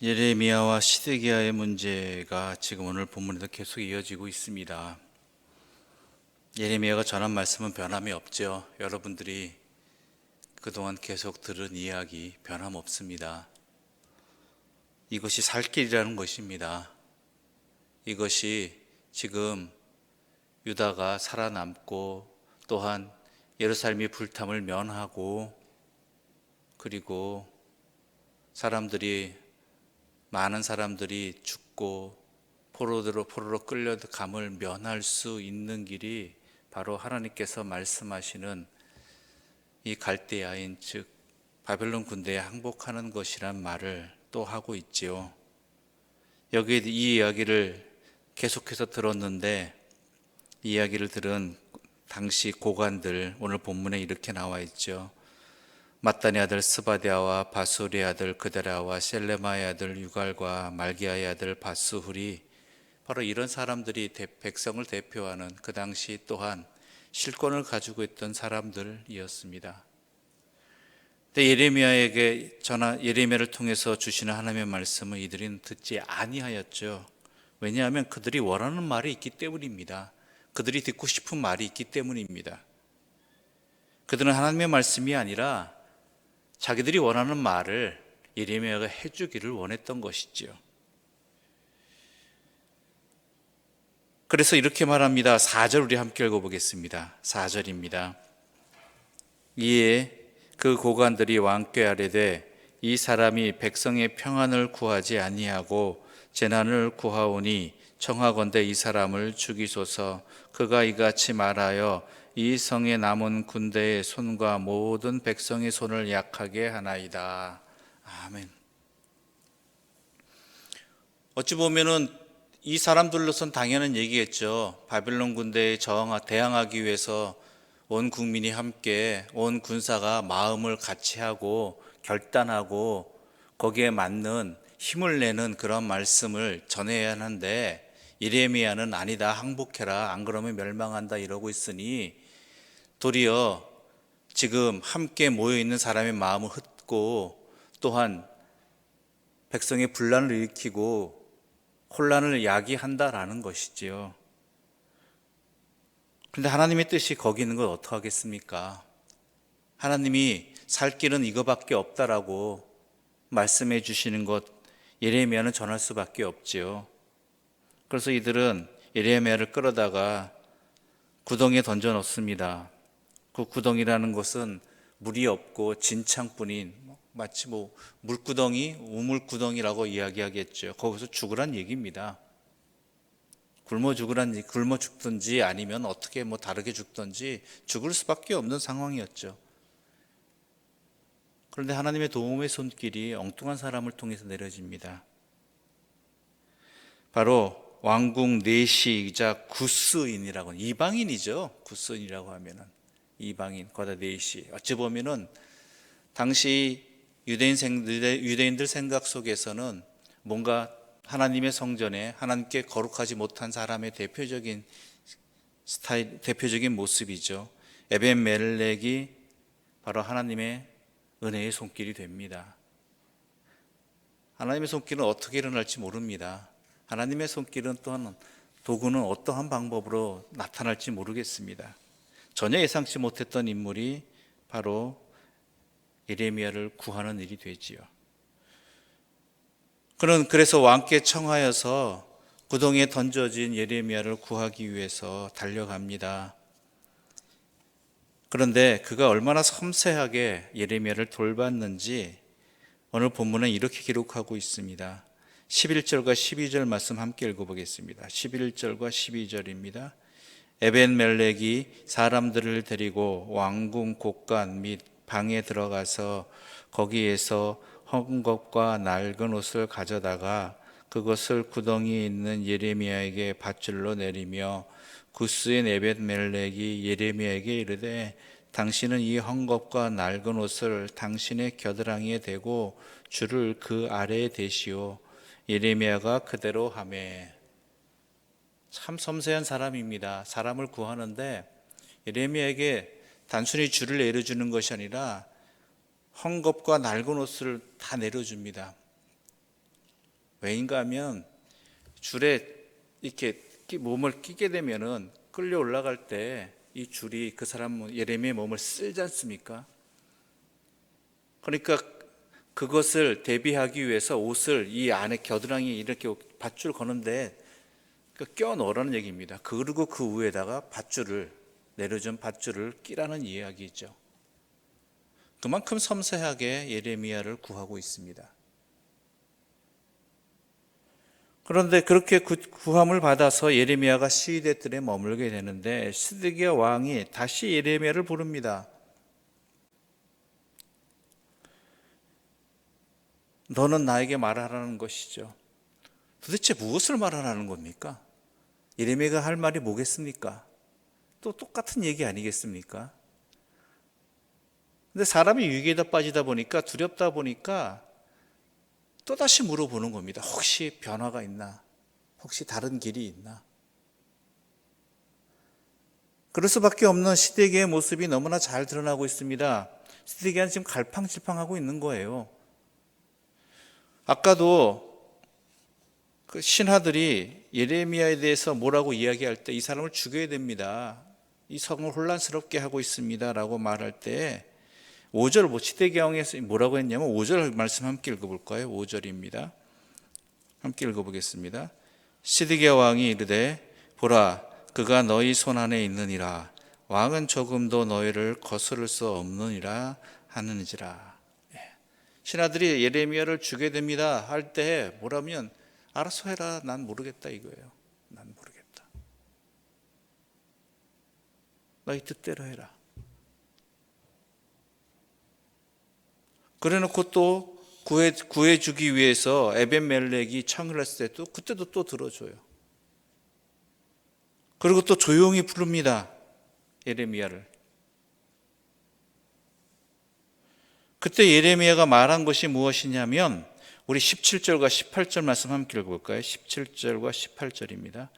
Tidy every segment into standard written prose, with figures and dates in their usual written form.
예레미야와 시드기야의 문제가 지금 오늘 본문에도 계속 이어지고 있습니다. 예레미야가 전한 말씀은 변함이 없죠. 여러분들이 그동안 계속 들은 이야기 변함없습니다. 이것이 살 길이라는 것입니다. 이것이 지금 유다가 살아남고 또한 예루살렘이 불탐을 면하고 그리고 많은 사람들이 죽고 포로로 끌려감을 면할 수 있는 길이 바로 하나님께서 말씀하시는 이 갈대아인 즉 바벨론 군대에 항복하는 것이란 말을 또 하고 있지요. 여기에 이 이야기를 계속해서 들었는데 이 이야기를 들은 당시 고관들 오늘 본문에 이렇게 나와 있죠. 마따니 아들 스바디아와 바수리의 아들 그데라와 셀레마의 아들 유갈과 말기야의 아들 바스훌이 바로 이런 사람들이 백성을 대표하는 그 당시 또한 실권을 가지고 있던 사람들이었습니다. 근데 예레미야를 통해서 주시는 하나님의 말씀을 이들은 듣지 아니하였죠. 왜냐하면 그들이 원하는 말이 있기 때문입니다. 그들이 듣고 싶은 말이 있기 때문입니다. 그들은 하나님의 말씀이 아니라 자기들이 원하는 말을 예레미야가 해주기를 원했던 것이지요. 그래서 이렇게 말합니다. 4절 우리 함께 읽어보겠습니다. 4절입니다. 이에 그 고관들이 왕께 아뢰되 이 사람이 백성의 평안을 구하지 아니하고 재난을 구하오니 청하건대 이 사람을 죽이소서. 그가 이같이 말하여 이 성에 남은 군대의 손과 모든 백성의 손을 약하게 하나이다. 아멘. 어찌 보면은 이 사람들로선 당연한 얘기겠죠. 바벨론 군대에 대항하기 위해서 온 국민이 함께 온 군사가 마음을 같이 하고 결단하고 거기에 맞는 힘을 내는 그런 말씀을 전해야 하는데 예레미야는 아니다, 항복해라, 안 그러면 멸망한다 이러고 있으니 도리어 지금 함께 모여있는 사람의 마음을 흩고 또한 백성의 분란을 일으키고 혼란을 야기한다라는 것이지요. 그런데 하나님의 뜻이 거기 있는 걸 어떻게 하겠습니까? 하나님이 살 길은 이거밖에 없다라고 말씀해 주시는 것 예레미야는 전할 수밖에 없지요. 그래서 이들은 예레미야를 끌어다가 구덩이에 던져 넣습니다. 그 구덩이라는 것은 물이 없고 진창뿐인 마치 물구덩이, 우물구덩이라고 이야기하겠죠. 거기서 죽으란 얘기입니다. 굶어 죽든지 아니면 어떻게 다르게 죽든지 죽을 수밖에 없는 상황이었죠. 그런데 하나님의 도움의 손길이 엉뚱한 사람을 통해서 내려집니다. 바로 왕궁 내시이자 구스인이라고, 이방인이죠. 구스인이라고 하면은 이방인, 거다 내시. 어찌 보면은 당시 유대인들 생각 속에서는 뭔가 하나님의 성전에 하나님께 거룩하지 못한 사람의 대표적인 모습이죠. 에벤멜렉이 바로 하나님의 은혜의 손길이 됩니다. 하나님의 손길은 어떻게 일어날지 모릅니다. 하나님의 손길은 또한 도구는 어떠한 방법으로 나타날지 모르겠습니다. 전혀 예상치 못했던 인물이 바로 예레미야를 구하는 일이 되지요. 그는 그래서 왕께 청하여서 구덩이에 던져진 예레미야를 구하기 위해서 달려갑니다. 그런데 그가 얼마나 섬세하게 예레미야를 돌봤는지 오늘 본문은 이렇게 기록하고 있습니다. 11절과 12절 말씀 함께 읽어보겠습니다. 11절과 12절입니다. 에벤멜렉이 사람들을 데리고 왕궁 곳간 및 방에 들어가서 거기에서 헝겊과 낡은 옷을 가져다가 그것을 구덩이에 있는 예레미야에게 밧줄로 내리며 구스인 에벤멜렉이 예레미야에게 이르되 당신은 이 헝겊과 낡은 옷을 당신의 겨드랑이에 대고 줄을 그 아래에 대시오. 예레미야가 그대로 하매. 참 섬세한 사람입니다. 사람을 구하는데 예레미야에게 단순히 줄을 내려주는 것이 아니라 헝겊과 낡은 옷을 다 내려줍니다. 왜인가 하면 줄에 이렇게 몸을 끼게 되면은 끌려 올라갈 때 이 줄이 그 사람 예레미야의 몸을 쓸지 않습니까? 그러니까 그것을 대비하기 위해서 옷을 이 안에 겨드랑이 이렇게 밧줄 거는데 껴 넣으라는 얘기입니다. 그리고 그 위에다가 밧줄을 내려준 밧줄을 끼라는 이야기죠. 그만큼 섬세하게 예레미야를 구하고 있습니다. 그런데 그렇게 구함을 받아서 예레미야가 시드의 뜰에 머물게 되는데 시드기야 왕이 다시 예레미야를 부릅니다. 너는 나에게 말하라는 것이죠. 도대체 무엇을 말하라는 겁니까? 예레미야가 할 말이 뭐겠습니까? 또 똑같은 얘기 아니겠습니까? 근데 사람이 위기에다 빠지다 보니까 두렵다 보니까 또다시 물어보는 겁니다. 혹시 변화가 있나? 혹시 다른 길이 있나? 그럴 수밖에 없는 시드기야의 모습이 너무나 잘 드러나고 있습니다. 시드기야는 지금 갈팡질팡하고 있는 거예요. 아까도 그 신하들이 예레미야에 대해서 뭐라고 이야기할 때 이 사람을 죽여야 됩니다. 이 성을 혼란스럽게 하고 있습니다. 라고 말할 때 5절 시드기야 왕에서 뭐라고 했냐면 5절 말씀 함께 읽어볼까요? 5절입니다. 함께 읽어보겠습니다. 시드기야 왕이 이르되 보라 그가 너희 손 안에 있느니라 왕은 조금도 너희를 거스를 수 없느니라 하느니라. 신하들이 예레미야를 죽여야 됩니다 할 때 뭐라면 알아서 해라 난 모르겠다 이거예요. 난 모르겠다. 너희 뜻대로 해라. 그래놓고 또 구해주기 위해서 에벤멜렉이 청을 했을 때도 그때도 또 들어줘요. 그리고 또 조용히 부릅니다. 예레미야를. 그때 예레미야가 말한 것이 무엇이냐면 우리 17절과 18절 말씀 함께 읽어볼까요? 17절과 18절입니다.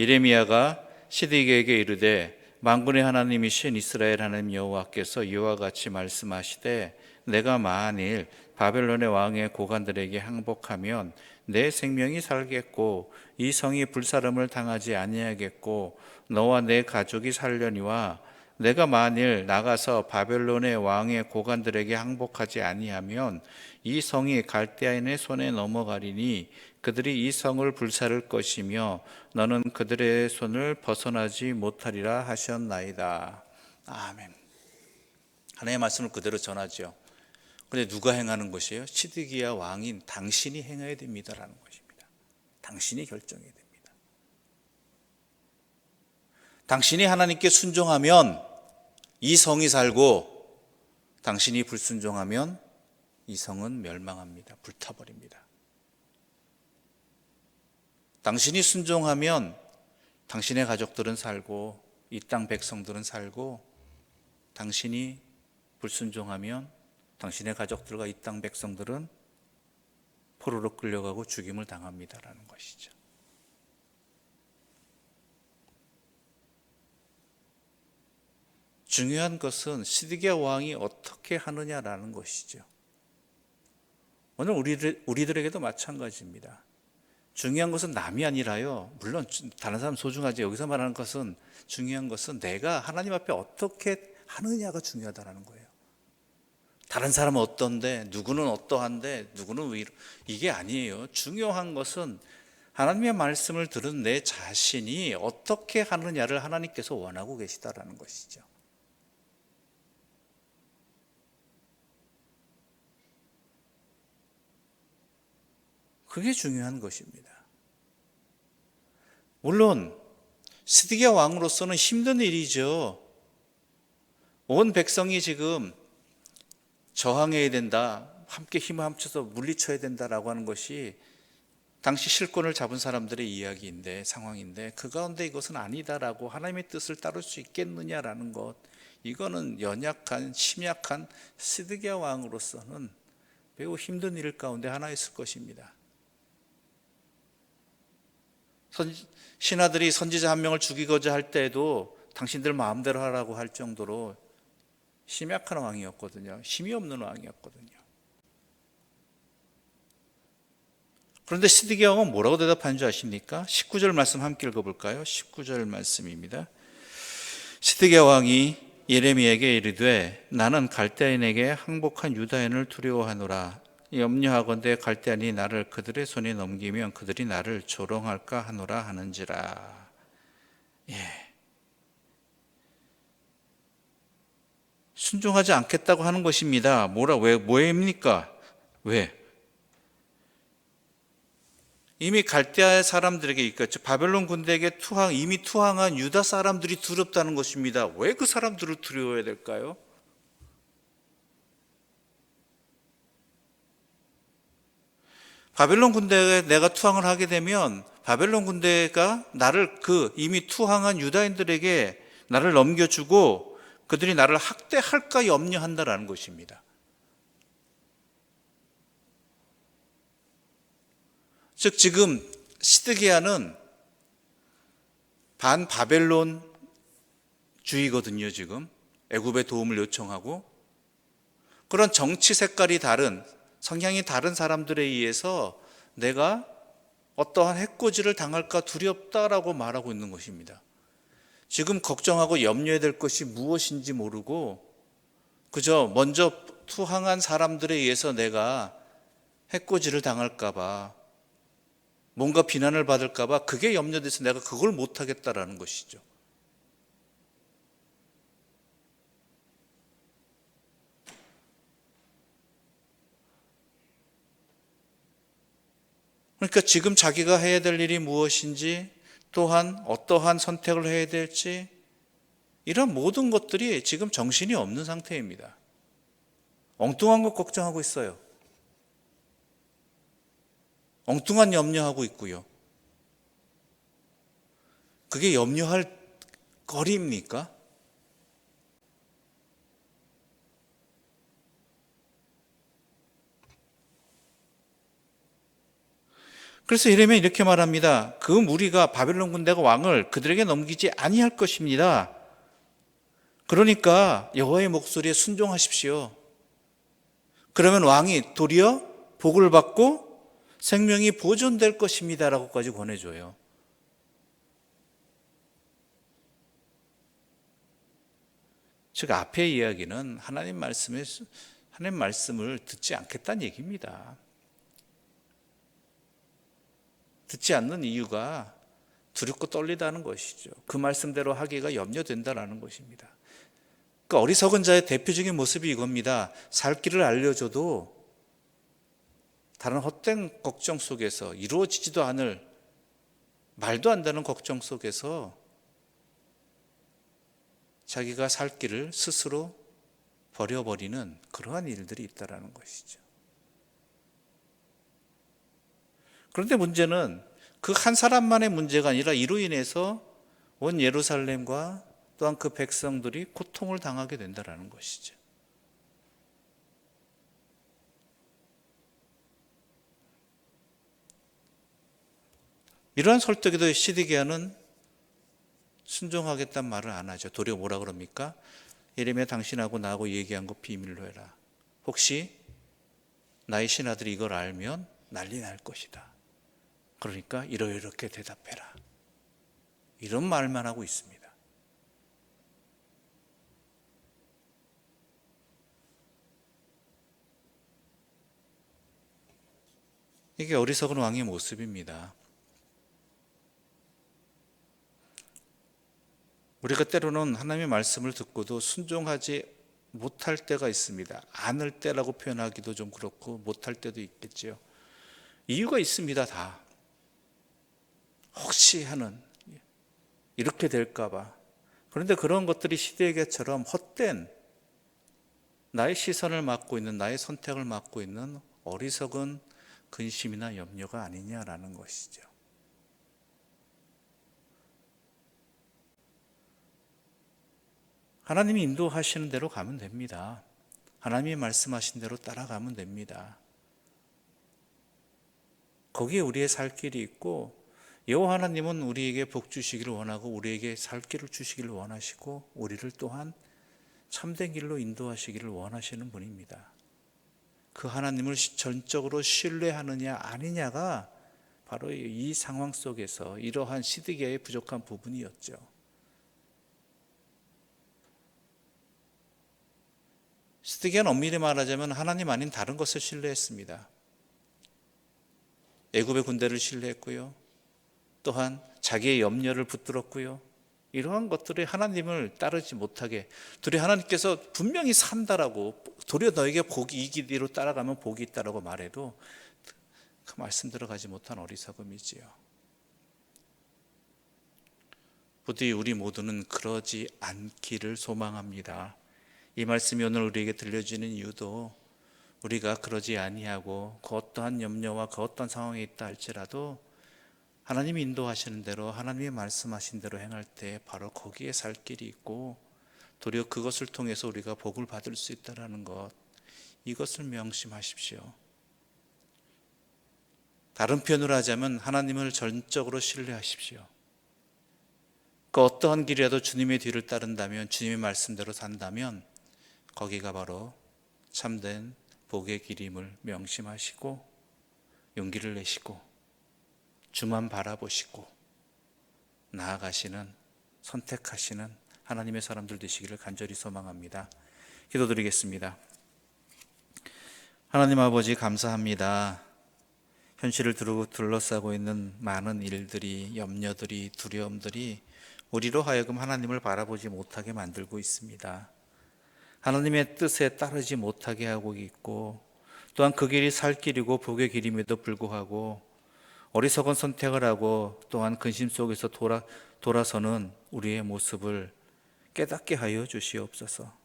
예레미야가 시드기야에게 이르되 만군의 하나님이신 이스라엘 하나님 여호와께서 이와 같이 말씀하시되 내가 만일 바벨론의 왕의 고관들에게 항복하면 내 생명이 살겠고 이 성이 불사름을 당하지 아니하겠고 너와 내 가족이 살려니와 내가 만일 나가서 바벨론의 왕의 고관들에게 항복하지 아니하면 이 성이 갈대아인의 손에 넘어가리니 그들이 이 성을 불사를 것이며 너는 그들의 손을 벗어나지 못하리라 하셨나이다. 아멘. 하나님의 말씀을 그대로 전하죠. 그런데 누가 행하는 것이에요? 시드기야 왕인 당신이 행해야 됩니다라는 것입니다. 당신이 결정해야 됩니다. 당신이 하나님께 순종하면 이 성이 살고 당신이 불순종하면 이 성은 멸망합니다. 불타버립니다. 당신이 순종하면 당신의 가족들은 살고 이 땅 백성들은 살고 당신이 불순종하면 당신의 가족들과 이 땅 백성들은 포로로 끌려가고 죽임을 당합니다라는 것이죠. 중요한 것은 시드기야 왕이 어떻게 하느냐라는 것이죠. 오늘 우리들에게도 마찬가지입니다. 중요한 것은 남이 아니라요. 물론 다른 사람 소중하지. 여기서 말하는 것은 중요한 것은 내가 하나님 앞에 어떻게 하느냐가 중요하다는 거예요. 다른 사람은 어떤데 누구는 어떠한데 누구는 왜 이게 아니에요. 중요한 것은 하나님의 말씀을 들은 내 자신이 어떻게 하느냐를 하나님께서 원하고 계시다라는 것이죠. 그게 중요한 것입니다. 물론 시드기야 왕으로서는 힘든 일이죠. 온 백성이 지금 저항해야 된다, 함께 힘을 합쳐서 물리쳐야 된다라고 하는 것이 당시 실권을 잡은 사람들의 이야기인데 상황인데 그 가운데 이것은 아니다라고 하나님의 뜻을 따를 수 있겠느냐라는 것, 이거는 연약한 심약한 시드기야 왕으로서는 매우 힘든 일 가운데 하나였을 것입니다. 신하들이 선지자 한 명을 죽이고자 할 때에도 당신들 마음대로 하라고 할 정도로 심약한 왕이었거든요. 힘이 없는 왕이었거든요. 그런데 시드기야 왕은 뭐라고 대답한 줄 아십니까? 19절 말씀 함께 읽어볼까요? 19절 말씀입니다. 시드기야 왕이 예레미야에게 이르되 나는 갈대아인에게 항복한 유다인을 두려워하노라. 염려하건대 갈대아인이 나를 그들의 손에 넘기면 그들이 나를 조롱할까 하노라 하는지라. 순종하지 않겠다고 하는 것입니다. 뭐입니까? 왜? 이미 갈대아 사람들에게 있겠죠. 바벨론 군대에게 이미 투항한 유다 사람들이 두렵다는 것입니다. 왜 그 사람들을 두려워해야 될까요? 바벨론 군대에 내가 투항을 하게 되면 바벨론 군대가 나를 이미 투항한 유다인들에게 나를 넘겨주고 그들이 나를 학대할까 염려한다라는 것입니다. 즉 지금 시드기야는 반바벨론 주의거든요. 지금 애굽의 도움을 요청하고 그런 정치 색깔이 다른 성향이 다른 사람들에 의해서 내가 어떠한 해코지를 당할까 두렵다라고 말하고 있는 것입니다. 지금 걱정하고 염려해야 될 것이 무엇인지 모르고 그저 먼저 투항한 사람들에 의해서 내가 해코지를 당할까 봐 뭔가 비난을 받을까 봐 그게 염려돼서 내가 그걸 못하겠다라는 것이죠. 그러니까 지금 자기가 해야 될 일이 무엇인지 또한 어떠한 선택을 해야 될지 이런 모든 것들이 지금 정신이 없는 상태입니다. 엉뚱한 것 걱정하고 있어요. 엉뚱한 염려하고 있고요. 그게 염려할 거리입니까? 그래서 예레미야 이렇게 말합니다. 그 무리가 바벨론 군대가 왕을 그들에게 넘기지 아니할 것입니다. 그러니까 여호와의 목소리에 순종하십시오. 그러면 왕이 도리어 복을 받고 생명이 보존될 것입니다. 라고까지 권해줘요. 즉 앞의 이야기는 하나님 말씀을 듣지 않겠다는 얘기입니다. 듣지 않는 이유가 두렵고 떨리다는 것이죠. 그 말씀대로 하기가 염려된다는 것입니다. 그 어리석은 자의 대표적인 모습이 이겁니다. 살 길을 알려줘도 다른 헛된 걱정 속에서 이루어지지도 않을 말도 안 되는 걱정 속에서 자기가 살 길을 스스로 버려버리는 그러한 일들이 있다는 것이죠. 그런데 문제는 그 한 사람만의 문제가 아니라 이로 인해서 온 예루살렘과 또한 그 백성들이 고통을 당하게 된다는 것이죠. 이러한 설득에도 시드기야는 순종하겠다는 말을 안 하죠. 도리어 뭐라 그럽니까? 예레미야 당신하고 나하고 얘기한 거 비밀로 해라. 혹시 나의 신하들이 이걸 알면 난리 날 것이다. 그러니까 이렇게 대답해라. 이런 말만 하고 있습니다. 이게 어리석은 왕의 모습입니다. 우리가 때로는 하나님의 말씀을 듣고도 순종하지 못할 때가 있습니다. 않을 때라고 표현하기도 좀 그렇고 못할 때도 있겠죠. 이유가 있습니다. 다. 혹시 하는 이렇게 될까 봐. 그런데 그런 것들이 시드기야처럼 헛된 나의 시선을 막고 있는 나의 선택을 막고 있는 어리석은 근심이나 염려가 아니냐라는 것이죠. 하나님이 인도하시는 대로 가면 됩니다. 하나님이 말씀하신 대로 따라가면 됩니다. 거기에 우리의 살 길이 있고 여호와 하나님은 우리에게 복 주시기를 원하고 우리에게 살 길을 주시기를 원하시고 우리를 또한 참된 길로 인도하시기를 원하시는 분입니다. 그 하나님을 전적으로 신뢰하느냐 아니냐가 바로 이 상황 속에서 이러한 시드기야의 부족한 부분이었죠. 시드기야는 엄밀히 말하자면 하나님 아닌 다른 것을 신뢰했습니다. 애굽의 군대를 신뢰했고요. 또한 자기의 염려를 붙들었고요. 이러한 것들이 하나님을 따르지 못하게, 도리어 하나님께서 분명히 산다라고, 도리어 너에게 복이 이 길로 따라가면 복이 있다라고 말해도 그 말씀 들어가지 못한 어리석음이지요. 부디 우리 모두는 그러지 않기를 소망합니다. 이 말씀이 오늘 우리에게 들려주는 이유도 우리가 그러지 아니하고 그 어떠한 염려와 그 어떤 상황에 있다 할지라도 하나님이 인도하시는 대로, 하나님이 말씀하신 대로 행할 때 바로 거기에 살 길이 있고 도리어 그것을 통해서 우리가 복을 받을 수 있다는 것, 이것을 명심하십시오. 다른 표현으로 하자면 하나님을 전적으로 신뢰하십시오. 그 어떠한 길이라도 주님의 뒤를 따른다면, 주님의 말씀대로 산다면 거기가 바로 참된 복의 길임을 명심하시고 용기를 내시고 주만 바라보시고 나아가시는, 선택하시는 하나님의 사람들 되시기를 간절히 소망합니다. 기도드리겠습니다. 하나님 아버지, 감사합니다. 현실을 둘러싸고 있는 많은 일들이, 염려들이, 두려움들이 우리로 하여금 하나님을 바라보지 못하게 만들고 있습니다. 하나님의 뜻에 따르지 못하게 하고 있고, 또한 그 길이 살 길이고 복의 길임에도 불구하고 어리석은 선택을 하고 또한 근심 속에서 돌아서는 우리의 모습을 깨닫게 하여 주시옵소서.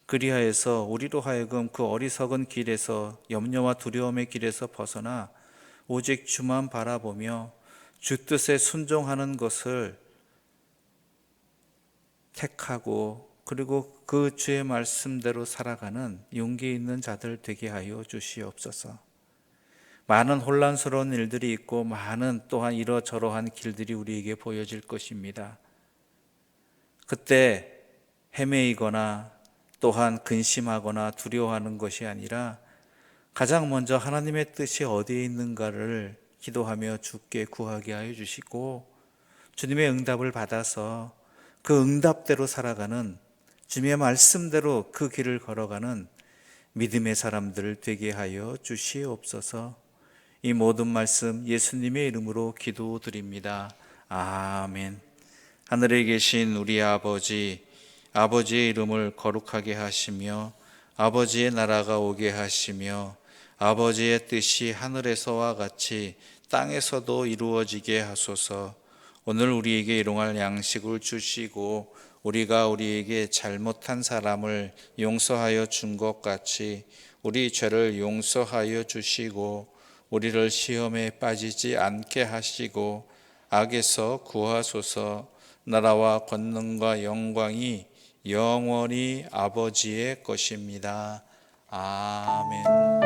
그리하여서 우리로 하여금 그 어리석은 길에서, 염려와 두려움의 길에서 벗어나 오직 주만 바라보며 주 뜻에 순종하는 것을 택하고, 그리고 그 주의 말씀대로 살아가는 용기 있는 자들 되게 하여 주시옵소서. 많은 혼란스러운 일들이 있고 많은 또한 이러저러한 길들이 우리에게 보여질 것입니다. 그때 헤매이거나 또한 근심하거나 두려워하는 것이 아니라 가장 먼저 하나님의 뜻이 어디에 있는가를 기도하며 주께 구하게 하여 주시고, 주님의 응답을 받아서 그 응답대로 살아가는, 주님의 말씀대로 그 길을 걸어가는 믿음의 사람들 되게 하여 주시옵소서. 이 모든 말씀 예수님의 이름으로 기도드립니다. 아멘. 하늘에 계신 우리 아버지, 아버지의 이름을 거룩하게 하시며 아버지의 나라가 오게 하시며 아버지의 뜻이 하늘에서와 같이 땅에서도 이루어지게 하소서. 오늘 우리에게 일용할 양식을 주시고 우리가 우리에게 잘못한 사람을 용서하여 준 것 같이 우리 죄를 용서하여 주시고 우리를 시험에 빠지지 않게 하시고 악에서 구하소서. 나라와 권능과 영광이 영원히 아버지의 것입니다. 아멘.